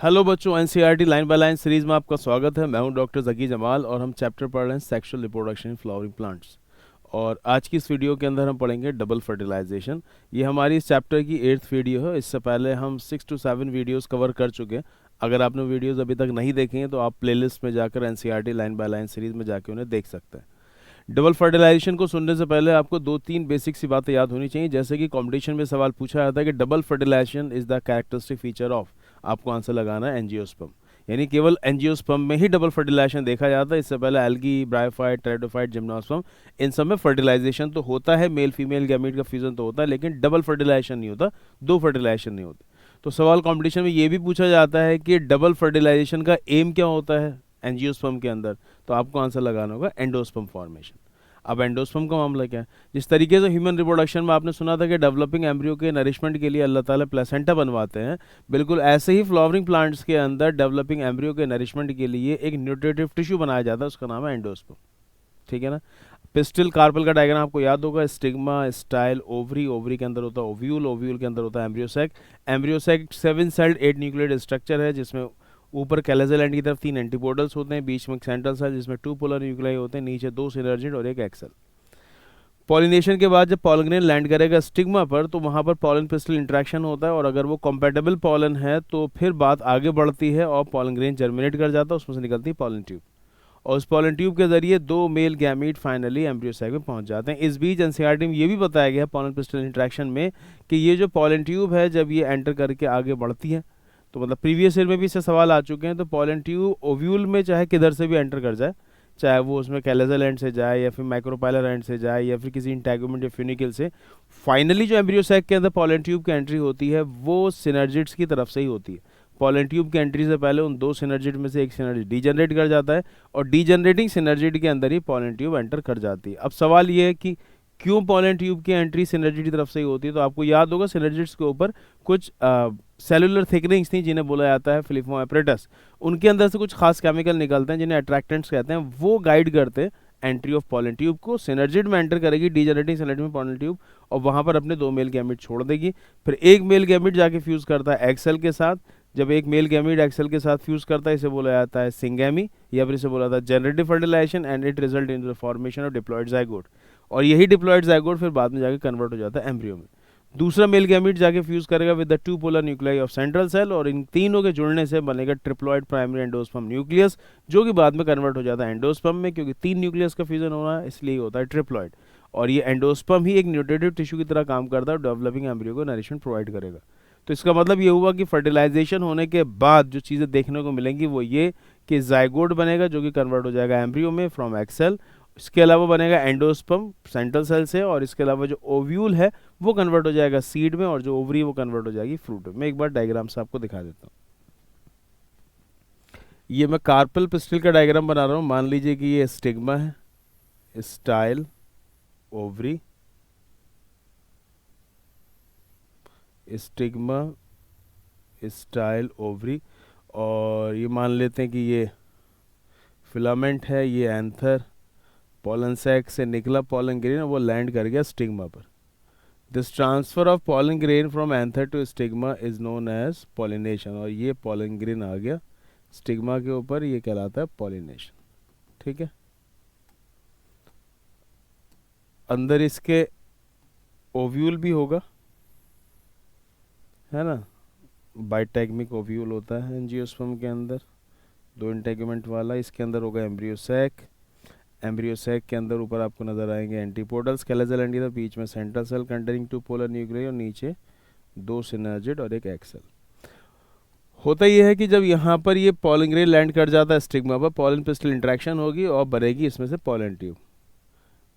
Hello बच्चों, NCERT line by line series में आपका स्वागत है। मैं हूं डॉक्टर जकी जमाल और हम चैप्टर पढ़ रहे हैं sexual reproduction in flowering plants. और आज की इस वीडियो के अंदर हम पढ़ेंगे डबल फर्टिलाइजेशन। ये हमारी इस चैप्टर की 8th वीडियो है। इससे पहले हम 6 to 7 वीडियोस कवर कर चुके हैं। अगर आपने वीडियोस अभी तक नहीं देखे हैं तो आप प्लेलिस्ट में जाकर NCERT line by line series में जाकर उन्हें देख सकते हैं। डबल फर्टिलाइजेशन को सुनने से पहले आपको 2-3 बेसिक सी बातें याद होनी चाहिए। जैसे कि कॉम्पिटिशन में सवाल पूछा जाता है कि double fertilisation is the characteristic feature of, आपको आंसर लगाना है एंजियोस्पर्म। यानी केवल एंजियोस्पर्म में ही डबल फर्टिलाइजेशन देखा जाता है। इससे पहले एल्गी, ब्रायोफाइट, टेरिडोफाइट, जिम्नोस्पर्म, इन सब में फर्टिलाइजेशन तो होता है, मेल फीमेल गैमीट का फ्यूजन तो होता है, लेकिन डबल फर्टिलाइजेशन नहीं होता, दो फर्टिलाइजेशन नहीं होते। तो सवाल कॉम्पिटिशन में ये भी पूछा जाता है कि डबल फर्टिलाइजेशन का एम क्या होता है एंजियोस्पर्म के अंदर, तो आपको आंसर लगाना होगा एंडोस्पर्म फॉर्मेशन। अब एंडोस्पर्म का मामला क्या है? जिस तरीके से ह्यूमन रिप्रोडक्शन में आपने सुना था कि डेवलपिंग एम्ब्रियो के नरिशमेंट के लिए अल्लाह ताला प्लेसेंटा बनवाते हैं, बिल्कुल ऐसे ही फ्लावरिंग प्लांट्स के अंदर डेवलपिंग एम्ब्रियो के नरिशमेंट के लिए एक न्यूट्रिटिव टिश्यू बनाया जाता है, उसका नाम है एंडोस्पर्म। ठीक है ना। पिस्टिल कार्पल का डायग्राम आपको याद होगा। स्टिग्मा, स्टाइल, ओवरी, ओवरी के अंदर होता है ओव्यूल, ओव्यूल के अंदर होता है embryo sac. Embryo sac 7 sailed 8 nucleated structure है, जिसमें ऊपर कैलेजल एंड की तरफ 3 एंटीपोडल्स होते हैं, बीच में सेंट्रल सेल जिसमें 2 पोलर न्यूक्लियाई होते हैं, नीचे 2 सिनर्जिड और एक एक्सेल। पॉलिनेशन के बाद जब पॉलन ग्रेन लैंड करेगा स्टिग्मा पर, तो वहाँ पर पॉलन पिस्टल इंटरेक्शन होता है, और अगर वो कॉम्पेटेबल पॉलन है तो फिर बात आगे बढ़ती है और पॉलन ग्रेन जर्मिनेट कर जाता है, उसमें से निकलती है पॉलन ट्यूब, और उस पॉलन ट्यूब के जरिए 2 मेल गैमीट फाइनली एम्ब्रियोसैक में पहुंच जाते हैं। इस बीच एनसीईआरटी में ये भी बताया गया है पॉलन पिस्टल इंटरेक्शन में कि ये जो पॉलन ट्यूब है जब ये एंटर करके आगे बढ़ती है, तो मतलब प्रीवियस ईयर में भी इससे सवाल आ चुके हैं, तो पॉलन ट्यूब ओव्यूल में चाहे किधर से भी एंटर कर जाए, चाहे वो उसमें कैलेजल एंड से जाए या फिर माइक्रोपाइलर एंड से जाए या फिर किसी इंटैगुमेंट या फ्यूनिकल से, फाइनली जो एम्ब्रियोसैक के अंदर पॉलन ट्यूब की एंट्री होती है वो सिनर्जिड्स की तरफ से ही होती है। पॉलन ट्यूब की एंट्री से पहले उन 2 सिनर्जिड में से एक सिनर्जिड डीजनरेट कर जाता है, और डीजनरेटिंग सिनर्जिड के अंदर ही पॉलन ट्यूब एंटर कर जाती है। अब सवाल ये है कि क्यों पॉलन ट्यूब की एंट्री सिनर्जिड की तरफ से ही होती है? तो आपको याद होगा सिनर्जिड्स के ऊपर कुछ सेलुलर थिकनिंग्स थी जिन्हें बोला जाता है फिलिफोम एपरेटस। उनके अंदर से कुछ खास केमिकल निकलते हैं जिन्हें अट्रैक्टेंट्स कहते हैं, वो गाइड करते हैं एंट्री ऑफ पॉलन ट्यूब को। सिनर्जिड में एंटर करेगी डीजनरेटिंग सिनर्जिड में पॉलन ट्यूब, और वहां पर अपने 2 मेल गैमीट छोड़ देगी। फिर एक मेल गैमीट जाके फ्यूज करता है एक्सेल के साथ। जब एक मेल गैमीट एक्सेल के साथ फ्यूज करता है, इसे बोला जाता है सिंगैमी, या फिर इसे बोला जाता है generative fertilisation, and it result in the formation of diploid zygote. और यही डिप्लॉयड जाइगोट फिर बाद में जाके कन्वर्ट हो जाता है एम्ब्रियो में। दूसरा मेल गैमीट जाके फ्यूज करेगा with the 2 polar nuclei of central cell, और इन तीनों के जुड़ने से बनेगा ट्रिप्लॉयड प्राइमरी एंडोस्पर्म न्यूक्लियस, जो कि बाद में कन्वर्ट हो जाता है एंडोस्पर्म में, क्योंकि 3 न्यूक्लियस का फ्यूजन हो रहा है इसलिए होता है ट्रिप्लॉयड। और ये एंडोस्पर्म ही एक न्यूट्रिटिव टिश्यू की तरह काम करता है, डेवलपिंग एम्ब्रियो को नरिशमेंट प्रोवाइड करेगा। तो इसका मतलब ये हुआ कि फर्टिलाइजेशन होने के बाद जो चीज़ें देखने को मिलेंगी वो ये कि जाइगोट बनेगा जो कि कन्वर्ट हो जाएगा एम्ब्रियो में फ्रॉम एक्सेल। इसके अलावा बनेगा एंडोस्पर्म सेंट्रल सेल से, और इसके अलावा जो ओव्यूल है वो कन्वर्ट हो जाएगा सीड में, और जो ओवरी वो कन्वर्ट हो जाएगी फ्रूट में। मैं एक बार डायग्राम से आपको दिखा देता हूँ। ये मैं कार्पल पिस्टिल का डायग्राम बना रहा हूँ। मान लीजिए कि ये स्टिग्मा है, style, ovary, stigma, style, ovary, और ये मान लेते हैं कि ये फिलामेंट है, ये एंथर, पॉलन सैक से निकला पॉलन ग्रेन और वो लैंड कर गया स्टिग्मा पर। This transfer of pollen grain from anther to stigma is known as pollination, और ये पॉलन ग्रेन आ गया स्टिग्मा के ऊपर, ये कहलाता है पॉलिनेशन। ठीक है। अंदर इसके ओव्यूल भी होगा, है ना, बाइटैगमिक ओव्यूल होता है एंजियोस्पर्म के अंदर, 2 इंटेगुमेंट वाला। इसके अंदर होगा एम्ब्रियोसैक। एम्ब्रियोसैक के अंदर ऊपर आपको नजर आएंगे एंटीपोडल्स, कैलेजल एंड के बीच में central cell containing 2 polar nuclei, और नीचे 2 सिनर्जिड और एक एक्सेल। होता यह है कि जब यहाँ पर ये पॉलन ग्रेन लैंड कर जाता है स्टिग्मा पर, पॉलन पिस्टल इंटरेक्शन होगी और बनेगी इसमें से pollen tube.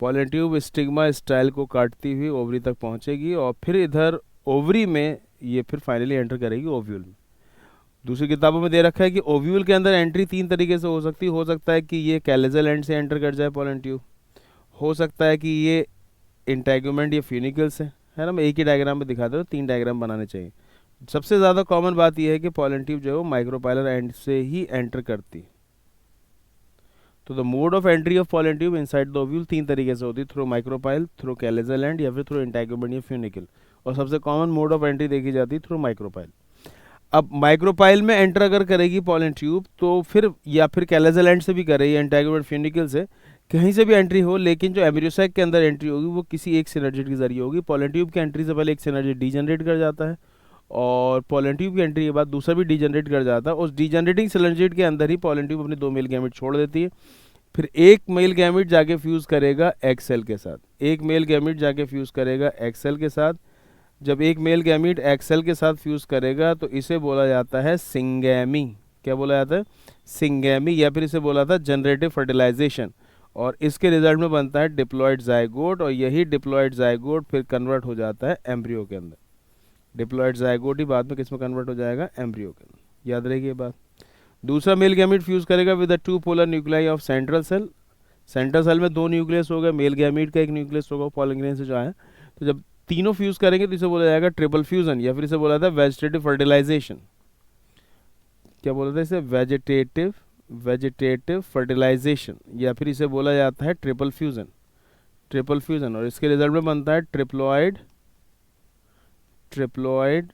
Pollen tube stigma style को काटती हुई ओवरी तक पहुँचेगी, और फिर इधर ओवरी में ये फिर फाइनली एंटर करेगी ओव्यूल में। दूसरी किताबों में दे रखा है कि ओव्यूल के अंदर एंट्री 3 तरीके से हो सकता है कि ये कैलेजल एंड से एंटर कर जाए पॉलन ट्यूब, हो सकता है कि ये इंटैगुमेंट या फ्यूनिकल से, है ना। मैं एक ही डायग्राम में दिखा दे रहा हूँ, 3 डायग्राम बनाने चाहिए। सबसे ज़्यादा कॉमन बात यह है कि पॉलन ट्यूब जो है वो माइक्रोपाइलर एंड से ही एंटर करती है। तो the mode of entry of pollen tube inside the ovule 3 तरीके से होती है, थ्रू माइक्रोपाइल, थ्रू कैलेजल एंड, या फिर थ्रू इंटैगुमेंट या फ्यूनिकल। और सबसे कॉमन मोड ऑफ एंट्री देखी जाती है थ्रू माइक्रोपाइल। अब माइक्रोपाइल में एंटर अगर करेगी पॉलन ट्यूब तो फिर या फिर कैलेजल एंड से भी करे या इंटेग्रोमेट फ्यूनिकल से, कहीं से भी एंट्री हो, लेकिन जो एम्ब्रियोसैक के अंदर एंट्री होगी वो किसी एक सिनर्जिड के जरिए होगी। पॉलन ट्यूब की एंट्री से पहले एक सिनर्जिड डीजनरेट कर जाता है और पॉलन ट्यूब की एंट्री के बाद दूसरा भी डीजनरेट कर जाता है। उस डीजनरेटिंग सिनर्जिड के अंदर ही पॉलन ट्यूब अपने 2 मेल गैमेट छोड़ देती है। फिर एक मेल गैमेट जाके फ्यूज़ करेगा एग सेल के साथ, एक मेल गैमेट जाके फ्यूज़ करेगा एग सेल के साथ। जब एक मेल गैमेट एग सेल के साथ फ्यूज़ करेगा तो इसे बोला जाता है सिंगैमी। क्या बोला जाता है? सिंगैमी, या फिर इसे बोला था जनरेटिव फर्टिलाइजेशन। और इसके रिजल्ट में बनता है डिप्लॉयड जाइगोट, और यही डिप्लॉयड जाइगोट फिर कन्वर्ट हो जाता है एम्ब्रियो के अंदर। डिप्लॉयड जाइगोट ही बाद में किस में कन्वर्ट हो जाएगा? एम्ब्रियो के अंदर। याद रहेगी ये बात। दूसरा मेल गैमेट फ्यूज करेगा with the 2 polar nuclei of central cell. Central cell में 2 न्यूक्लियस होगा, मेल गैमेट का एक न्यूक्लियस होगा पॉलन ग्रेन से जो आया। तो जब तीनों फ्यूज करेंगे तो इसे बोला जाएगा ट्रिपल फ्यूजन, या फिर इसे बोला था वेजिटेटिव फर्टिलाइजेशन। क्या बोला था इसे? वेजिटेटिव फर्टिलाइजेशन, या फिर इसे बोला जाता है ट्रिपल फ्यूजन। ट्रिपल फ्यूजन, और इसके रिजल्ट में बनता है ट्रिप्लॉइड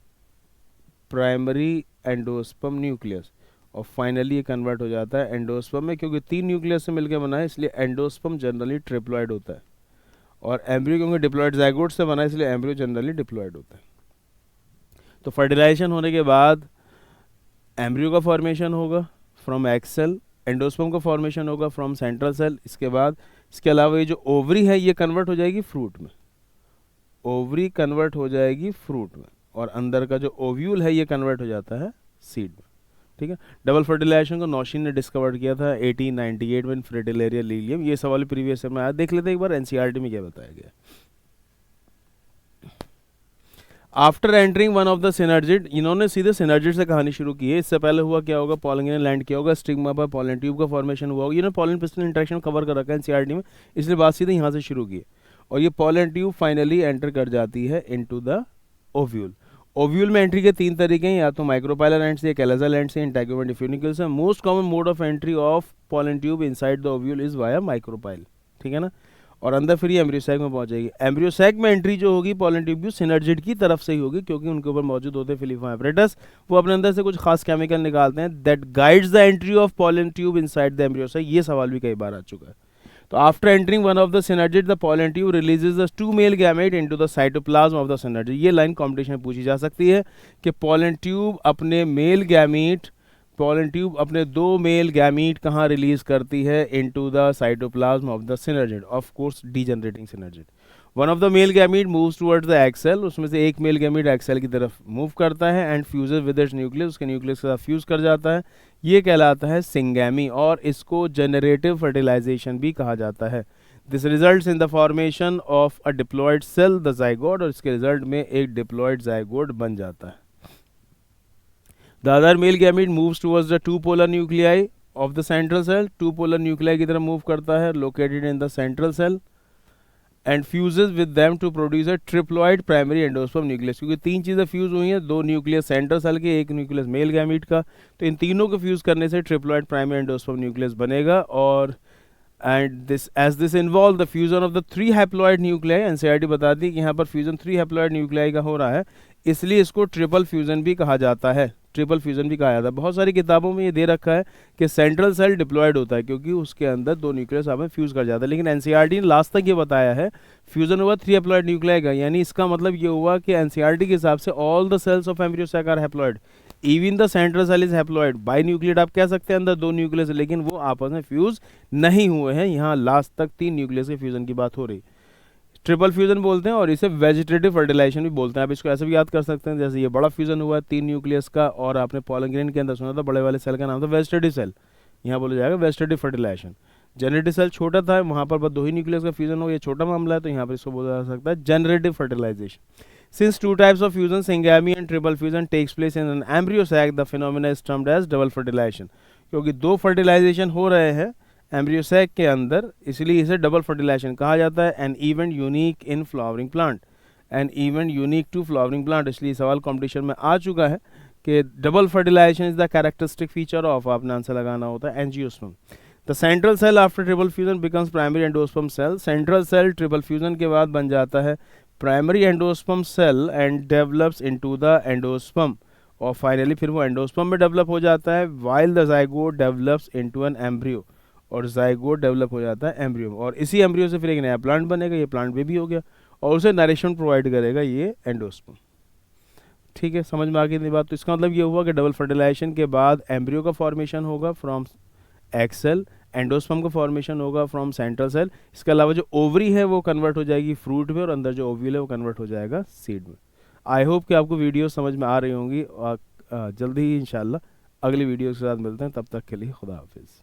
प्राइमरी एंडोस्पर्म न्यूक्लियस, और फाइनली ये कन्वर्ट हो जाता है एंडोस्पर्म में। क्योंकि 3 न्यूक्लियस से मिलकर बना है इसलिए एंडोस्पर्म जनरली ट्रिप्लॉइड होता है, और एम्ब्रियो क्योंकि डिप्लॉइड जाइगोट से बना है इसलिए एम्ब्रियो जनरली डिप्लॉइड होता है। तो फर्टिलाइजेशन होने के बाद एम्ब्रियो का फॉर्मेशन होगा फ्रॉम एग सेल, एंडोस्पर्म का फॉर्मेशन होगा फ्रॉम सेंट्रल सेल। इसके बाद इसके अलावा ये जो ओवरी है ये कन्वर्ट हो जाएगी फ्रूट में, ओवरी कन्वर्ट हो जाएगी फ्रूट में, और अंदर का जो ओव्यूल है ये कन्वर्ट हो जाता है सीड में। ठीक है। डबल फर्टिलाइजेशन को नौशीन ने डिस्कवर किया था 1898 में फ्रिटिलेरिया लीलियम। ये सवाल प्रीवियस में आया, देख लेते हैं एक बार एनसीईआरटी में क्या बताया गया। After entering one of the synergid, इन्होंने सीधे सिनर्जिड से कहानी शुरू की है। इससे पहले हुआ क्या होगा? पॉलन ग्रेन लैंड किया होगा, स्टिग्मा पर पॉलन ट्यूब का फॉर्मेशन हुआ होगा। इन्होंने पॉलन पिस्टल इंटरेक्शन कवर कर रखा है एनसीईआरटी में, इसलिए बात सीधे यहाँ से शुरू की। और ये पॉलन ट्यूब फाइनली एंटर कर जाती है इनटू द ओव्यूल। ओव्यूल में एंट्री के 3 तरीके हैं, या तो माइक्रोपाइलर एंड से, कैलेजल एंड से, इंटेग्रोमेट फ्यूनिकल से। Most common mode of entry of pollen tube inside the ovule is via micropyle. ठीक है ना। और अंदर फिर ये एम्ब्रियोसैक में पहुंचेगी। एम्ब्रियोसैक में एंट्री जो होगी पॉलन ट्यूब की सिनर्जिड की तरफ से ही होगी, क्योंकि उनके ऊपर मौजूद होते हैं फिलिफा एपरेटस। वो अपने अंदर से कुछ खास केमिकल निकालते हैं that guides the entry of pollen tube inside the embryo sac. ये सवाल भी कई बार आ चुका है। तो after entering one of the synergid the pollen tube releases the 2 male gamete into the cytoplasm of the synergid. ये लाइन कॉम्पिटिशन में पूछी जा सकती है कि पॉलन ट्यूब अपने 2 मेल गैमीट कहाँ रिलीज करती है? Into the cytoplasm of the synergid, of course degenerating synergid. One of the male gamete moves towards the egg cell, उसमें से एक मेल गैमीट एग सेल की तरफ मूव करता है and fuses with its nucleus, उसके न्यूक्लियस के साथ फ्यूज कर जाता है। ये कहलाता है सिंगैमी, और इसको जनरेटिव फर्टिलाइजेशन भी कहा जाता है। This results in the formation of a diploid cell the zygote, और इसके रिजल्ट में एक डिप्लॉयड जाइगोट बन जाता है। The other male gamete moves towards the 2 polar nuclei of the central cell, 2 polar nuclei की तरफ मूव करता है located in the central cell and fuses with them to produce a triploid primary endosperm nucleus. क्योंकि 3 चीज़ें fuse हुई हैं, 2 nucleus central cell के, एक न्यूक्लियस मेल गैमीट का, तो इन तीनों को फ्यूज करने से ट्रिप्लॉइड प्राइमरी एंडोस्पर्म न्यूक्लियस बनेगा। और and this involve the fusion of the 3 haploid nuclei. NCERT बताती है कि यहाँ पर फ्यूजन 3 हैप्लॉइड न्यूक्लियाई का हो रहा है, इसलिए इसको ट्रिपल फ्यूजन भी कहा जाता है। ट्रिपल फ्यूजन भी कहा जाता है। बहुत सारी किताबों में ये दे रखा है कि सेंट्रल सेल डिप्लॉयड होता है, क्योंकि उसके अंदर 2 न्यूक्लियस आपस में फ्यूज कर जाता है। लेकिन एनसीईआरटी ने लास्ट तक ये बताया है फ्यूजन हुआ 3 हैप्लॉइड न्यूक्लियाई का, यानी इसका मतलब ये हुआ कि एनसीईआरटी के हिसाब से all the cells of embryo sac are haploid, even the central cell is haploid. Binucleate आप कह सकते हैं अंदर 2 न्यूक्लियस, लेकिन वो आपस में फ्यूज नहीं हुए हैं। यहाँ लास्ट तक 3 न्यूक्लियस के फ्यूजन की बात हो रही। ट्रिपल फ्यूजन बोलते हैं, और इसे वेजिटेटिव फर्टिलाइजेशन भी बोलते हैं। आप इसको ऐसे भी याद कर सकते हैं, जैसे ये बड़ा फ्यूजन हुआ 3 न्यूक्लियस का, और आपने पॉलन ग्रेन के अंदर सुना था बड़े वाले सेल का नाम था वेजिटेटिव सेल, यहाँ बोला जाएगा वेजिटेटिव फर्टिलाइजेशन। जनरेटिव सेल छोटा था, वहाँ पर बस 2 ही न्यूक्लियस का फ्यूजन हो, ये छोटा मामला है, तो यहाँ पर इसको बोला जा सकता है generative fertilisation. Since 2 types of fusion, syngamy and triple fusion, takes place in an embryo sac, the phenomena is termed as double fertilization. क्योंकि 2 फर्टिलाइजेशन हो रहे हैं एम्ब्रियो सैक के अंदर, इसलिए इसे डबल फर्टिलाइजेशन कहा जाता है। An event unique in flowering plant, an event unique to flowering plant. इसलिए सवाल कॉम्पिटिशन में आ चुका है कि double fertilisation is the characteristic feature of, आपने आंसर लगाना होता है angiosperm. The central cell after triple fusion becomes primary endosperm cell. Central cell triple fusion के बाद बन जाता है primary endosperm cell and develops into the endosperm, और फाइनली फिर वो एंडोस्पर्म में डेवलप हो जाता है, while the zygote develops into an embryo, और जाइगोट डेवलप हो जाता है एम्ब्रियो में, और इसी एम्ब्रियो से फिर एक नया प्लांट बनेगा, ये प्लांट बेबी हो गया, और उसे नरिशमेंट प्रोवाइड करेगा ये एंडोस्पर्म। ठीक है, समझ में आ गई इतनी बात। तो इसका मतलब ये हुआ कि डबल फर्टिलाइजेशन के बाद एम्ब्रियो का फॉर्मेशन होगा फ्रॉम एग सेल, एंडोस्पर्म का फॉर्मेशन होगा फ्रॉम सेंट्रल सेल, इसके अलावा जो ओवरी है वो कन्वर्ट हो जाएगी फ्रूट में, और अंदर जो ओव्यूल है वो कन्वर्ट हो जाएगा सीड में। आई होप कि आपको वीडियो समझ में आ रही होंगी, और जल्दी ही इंशाल्लाह अगली वीडियो के साथ मिलते हैं, तब तक के लिए खुदा हाफिज़।